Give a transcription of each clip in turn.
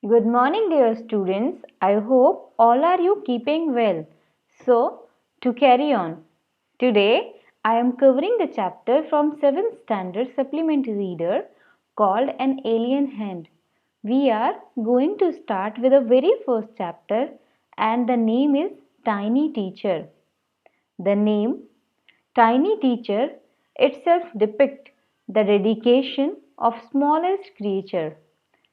Good morning, dear students. I hope all are you keeping well. So, to carry on, today I am covering the chapter from 7th standard supplementary reader called An Alien Hand. We are going to start with the very first chapter and the name is Tiny Teacher. The name Tiny Teacher itself depicts the dedication of smallest creature.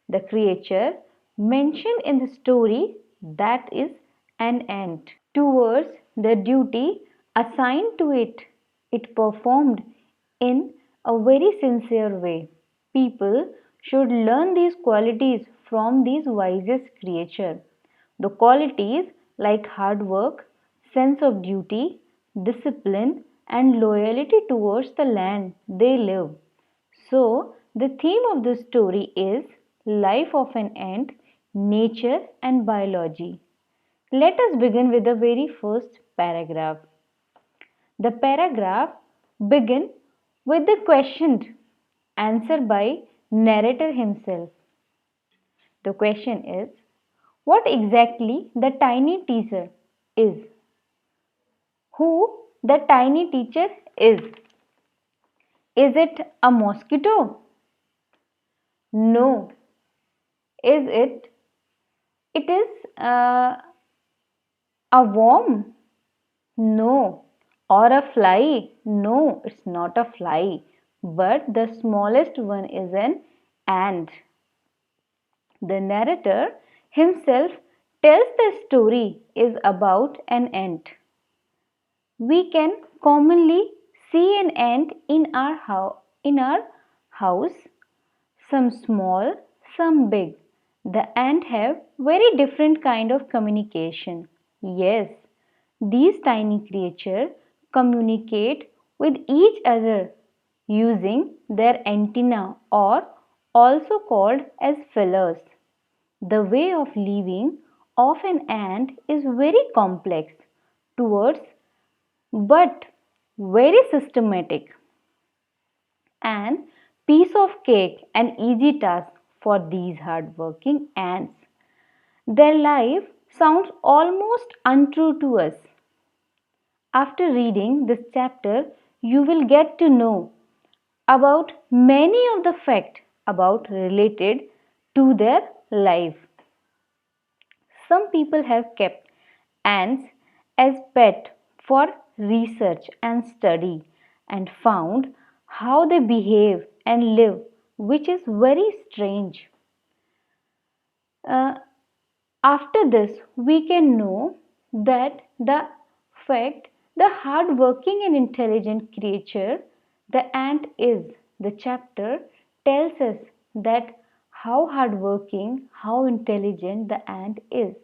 The creature mentioned in the story, that is an ant, towards the duty assigned to it. It performed in a very sincere way. People should learn these qualities from these wisest creature. The qualities like hard work, sense of duty, discipline, and loyalty towards the land they live. So, the theme of the story is life of an ant, nature and biology. Let us begin with the very first paragraph. The paragraph begins with the question answered by narrator himself. The question is, what exactly the tiny teacher is? Who the tiny teacher is? Is it a mosquito? No. Is it? It is a worm? No. Or a fly? No, it's not a fly. But the smallest one is an ant. The narrator himself tells the story is about an ant. We can commonly see an ant in our house, some small, some big. The ant have very different kind of communication. Yes, these tiny creatures communicate with each other using their antenna or also called as feelers. The way of living of an ant is very complex towards but very systematic and piece of cake an easy task for these hardworking ants. Their life sounds almost untrue to us. After reading this chapter, you will get to know about many of the facts about related to their life. Some people have kept ants as pet for research and study and found how they behave and live, which is very strange. Uh, After this, we can know that the fact the hard-working and intelligent creature the ant is. The chapter tells us that how hardworking, how intelligent the ant is.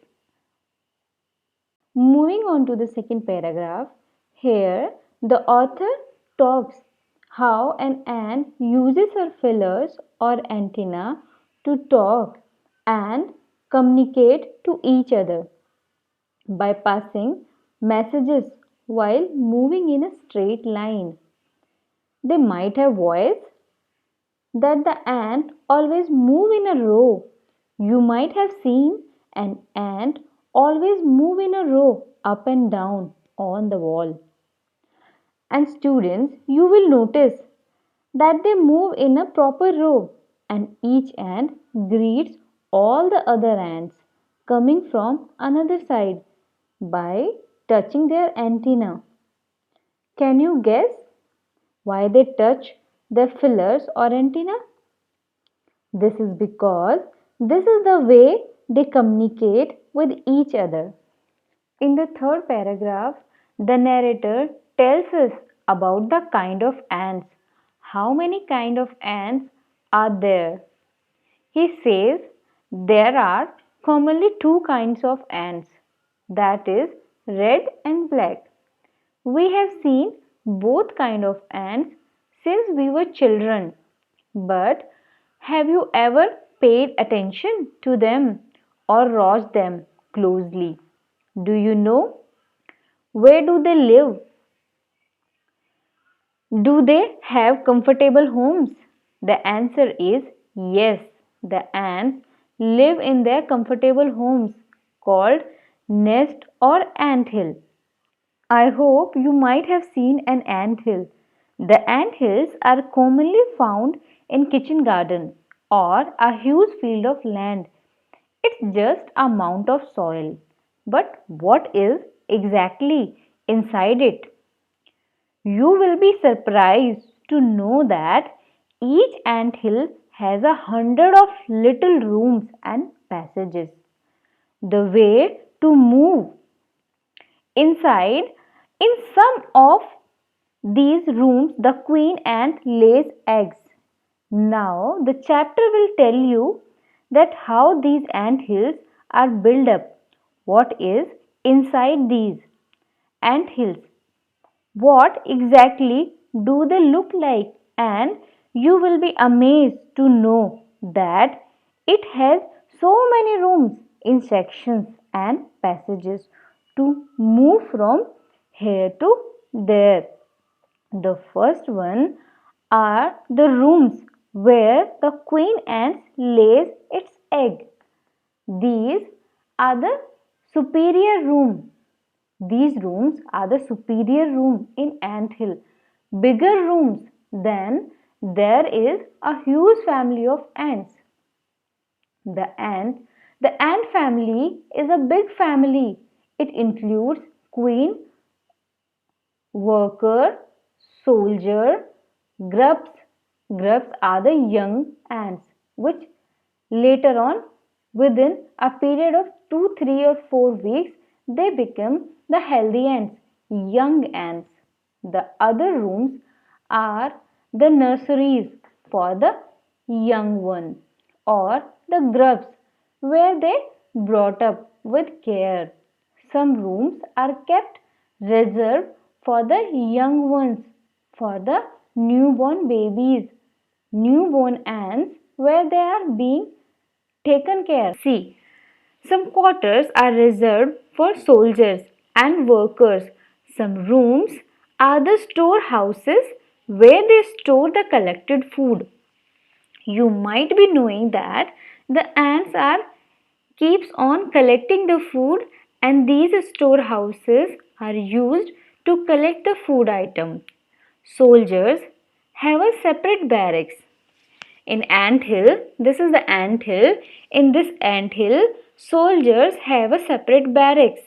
Moving on to the second paragraph, here the author talks how an ant uses her feelers or antenna to talk and communicate to each other by passing messages while moving in a straight line. They might have voice that the ant always move in a row. You might have seen an ant always move in a row up and down on the wall. And students, you will notice that they move in a proper row and each ant greets all the other ants coming from another side by touching their antenna. Can you guess why they touch their feelers or antenna? This is because this is the way they communicate with each other. In the third paragraph, the narrator tells us about the kind of ants. How many kind of ants are there? He says there are commonly two kinds of ants, that is red and black. We have seen both kind of ants since we were children. But have you ever paid attention to them or watched them closely? Do you know where do they live? Do they have comfortable homes? The answer is yes. The ants live in their comfortable homes called nest or ant hill. I hope you might have seen an ant hill. The ant hills are commonly found in kitchen garden or a huge field of land. It's just a mound of soil. But what is exactly inside it? You will be surprised to know that each ant hill has 100 of little rooms and passages. The way to move inside, in some of these rooms, the queen ant lays eggs. Now, the chapter will tell you that how these ant hills are built up, what is inside these ant hills, what exactly do they look like, and you will be amazed to know that it has so many rooms in sections and passages to move from here to there. The first one are the rooms where the queen ant lays its egg. These are the superior room. These rooms are the superior room in ant hill. Bigger rooms than there is a huge family of ants. The ant the ant family is a big family. It includes queen, worker, soldier, grubs. Grubs are the young ants which later on, within a period of 2, 3 or 4 weeks, they become the healthy ants, young ants. The other rooms are the nurseries for the young one or the grubs where they brought up with care. Some rooms are kept reserved for the young ones, for the newborn babies, newborn ants where they are being taken care. See, some quarters are reserved for soldiers and workers. Some rooms are the storehouses where they store the collected food. You might be knowing that the ants are keeps on collecting the food, and these storehouses are used to collect the food item. Soldiers have a separate barracks in ant hill. This is the ant hill. In this ant hill, soldiers have a separate barracks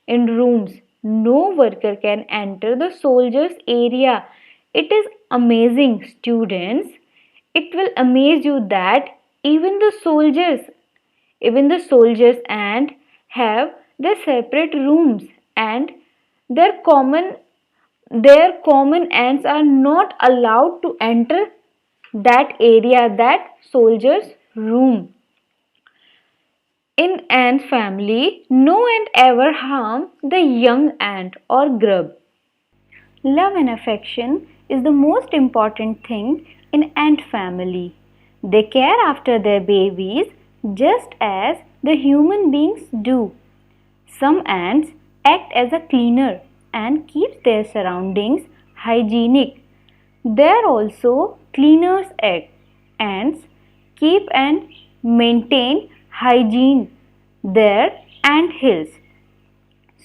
in rooms. No worker can enter the soldiers area. It is amazing, students. It will amaze you that even the soldiers and have their separate rooms, and their common ants are not allowed to enter that area, that soldier's room. In ant family, no ant ever harm the young ant or grub. Love and affection is the most important thing in ant family. They care after their babies just as the human beings do. Some ants act as a cleaner and keeps their surroundings hygienic. There also cleaners act. Ants keep and maintain hygiene their ant hills.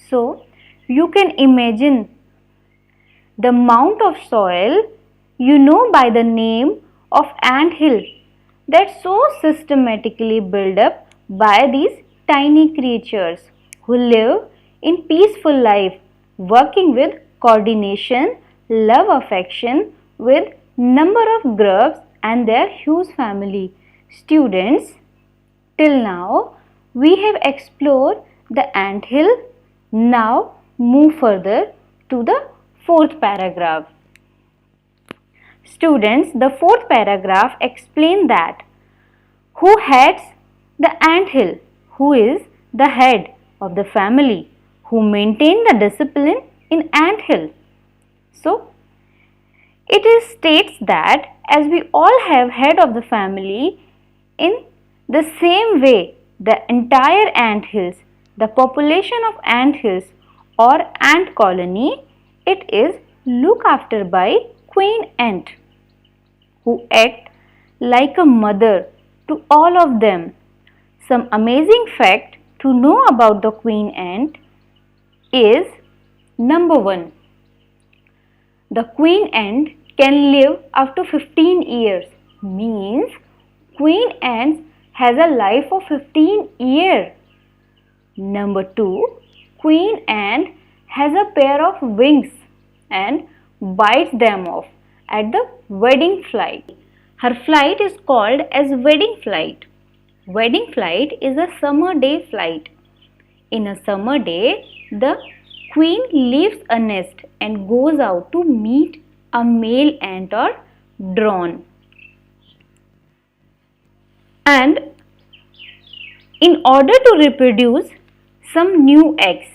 So you can imagine the amount of soil you know by the name of ant hill that's so systematically built up by these tiny creatures who live in peaceful life, working with coordination, love, affection with number of grubs and their huge family. Students, till now we have explored the ant hill. Now move further to the fourth paragraph. Students, the fourth paragraph explains that who heads the ant hill, who is the head of the family, who maintain the discipline in ant hill. So, it is states that as we all have head of the family, in the same way the entire ant hills, the population of ant hills or ant colony, it is looked after by queen ant, who act like a mother to all of them. Some amazing fact to know about the queen ant is number 1. The queen ant can live up to 15 years, means queen ants has a life of 15 years. Number 2, queen ant has a pair of wings and bites them off at the wedding flight. Her flight is called as wedding flight. Wedding flight is a summer day flight. In a summer day, the queen leaves a nest and goes out to meet a male ant or drone. And in order to reproduce some new eggs,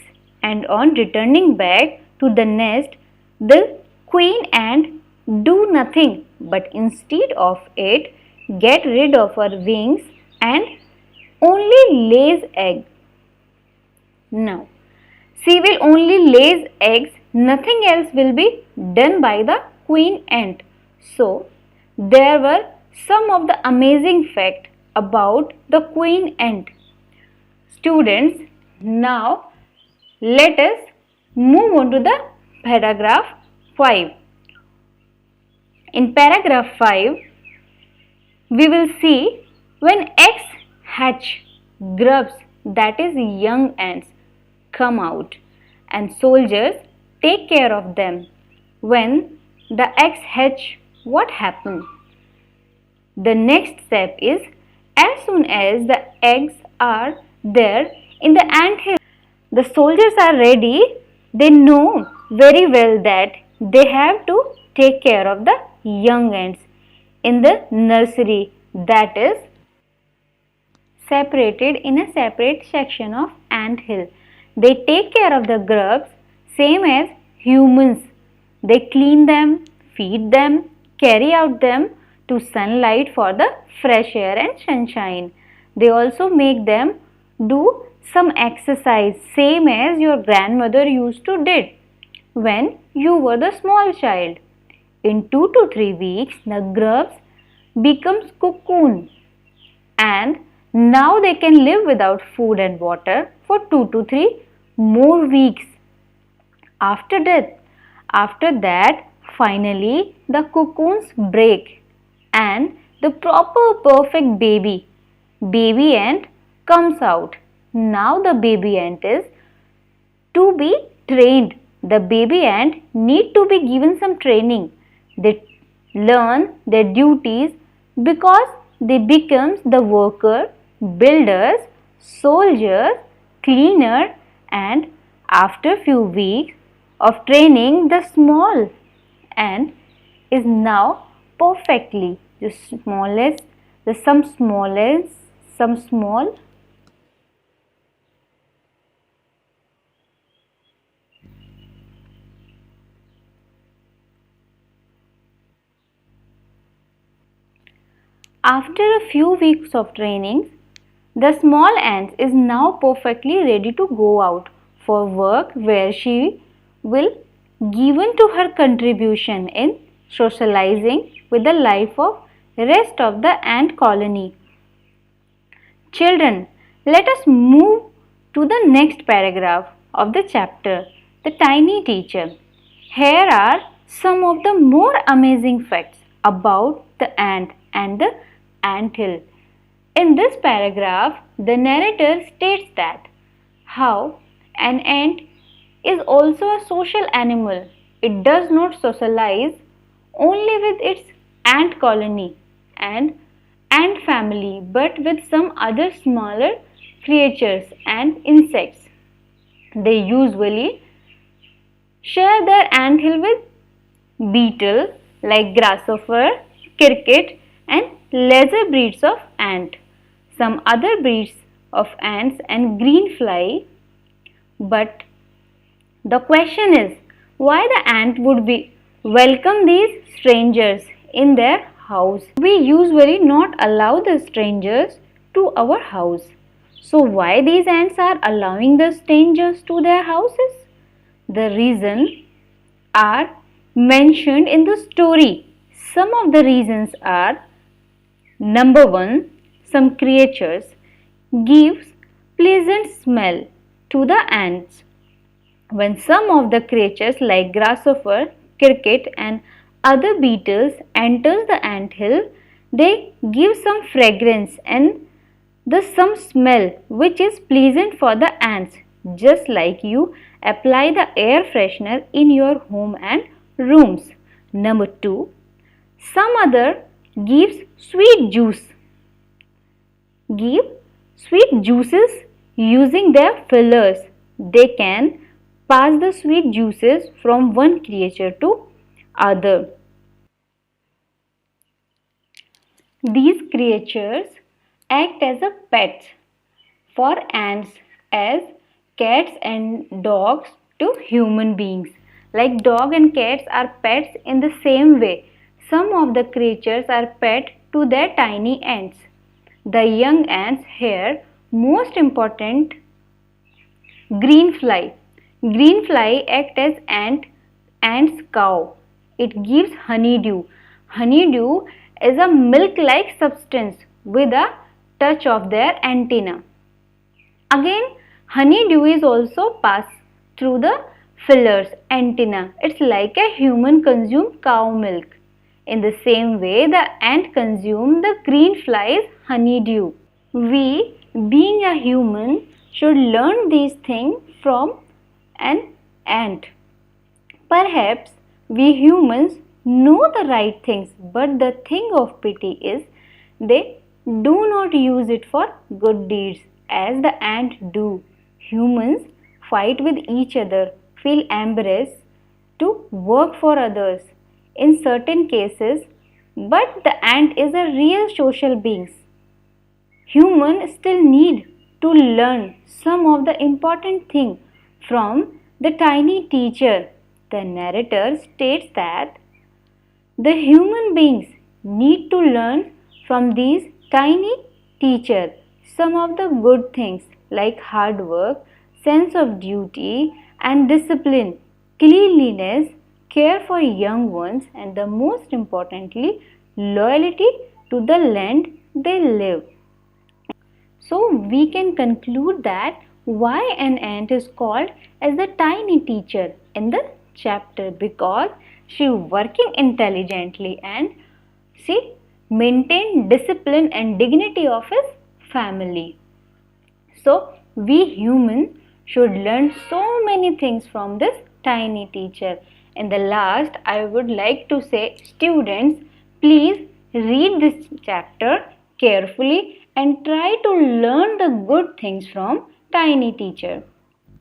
and on returning back to the nest, the queen ant do nothing but instead of it get rid of her wings and only lays egg. Now, she will only lays eggs, nothing else will be done by the queen ant. So, there were some of the amazing facts about the queen ant. Students, now let us move on to the paragraph 5. In paragraph 5, we will see when eggs hatch, grubs, that is young ants, come out and soldiers take care of them. When the eggs hatch, what happens? The next step is as soon as the eggs are there in the ant hill, the soldiers are ready. They know very well that they have to take care of the young ants in the nursery, that is separated in a separate section of ant hill. They take care of the grubs same as humans. They clean them, feed them, carry out them to sunlight for the fresh air and sunshine. They also make them do some exercise same as your grandmother used to did when you were the small child. In 2 to 3 weeks, the grubs becomes cocoon and now they can live without food and water for 2 to 3 more weeks. After that, finally the cocoons break and the proper perfect baby ant comes out. Now the baby ant is to be trained. The baby ant need to be given some training. They learn their duties because they becomes the worker, builders, soldiers, cleaner, and after few weeks of training, the small ant is now perfectly some small After a few weeks of training, the small ant is now perfectly ready to go out for work where she will given to her contribution in socializing with the life of rest of the ant colony. Children, let us move to the next paragraph of the chapter, The Tiny Teacher. Here are some of the more amazing facts about the ant and the anthill. In this paragraph, the narrator states that how an ant is also a social animal. It does not socialize only with its ant colony and ant family, but with some other smaller creatures and insects. They usually share their anthill with beetle like grasshopper, cricket, and lesser breeds of ant, some other breeds of ants and green fly. But the question is why the ant would be welcome these strangers in their house. We usually not allow the strangers to our house. So why these ants are allowing the strangers to their houses? The reason are mentioned in the story. Some of the reasons are: number 1, some creatures gives pleasant smell to the ants. When some of the creatures like grasshopper, cricket and other beetles enters the ant hill, they give some fragrance and some smell which is pleasant for the ants, just like you apply the air freshener in your home and rooms. Number 2, some other gives sweet juice. Give sweet juices using their fillers. They can pass the sweet juices from one creature to other. These creatures act as a pets for ants as cats and dogs to human beings. Like dog and cats are pets in the same way. Some of the creatures are pet to their tiny ants. The young ants here, most important, green fly. Green fly act as ant's cow. It gives honeydew. Honeydew is a milk-like substance with a touch of their antenna. Again, honeydew is also passed through the fillers antenna. It's like a human consume cow milk. In the same way, the ant consume the green fly's honeydew. We, being a human, should learn these things from an ant. Perhaps we humans know the right things, but the thing of pity is they do not use it for good deeds as the ant do. Humans fight with each other, feel embarrassed to work for others in certain cases, but the ant is a real social being. Humans still need to learn some of the important things from the tiny teacher. The narrator states that the human beings need to learn from these tiny teachers some of the good things like hard work, sense of duty and discipline, cleanliness, care for young ones and the most importantly loyalty to the land they live. So we can conclude that why an ant is called as the tiny teacher in the chapter, because she working intelligently and she maintained discipline and dignity of his family. So we humans should learn so many things from this tiny teacher. In the last, I would like to say, students, please read this chapter carefully and try to learn the good things from tiny teacher.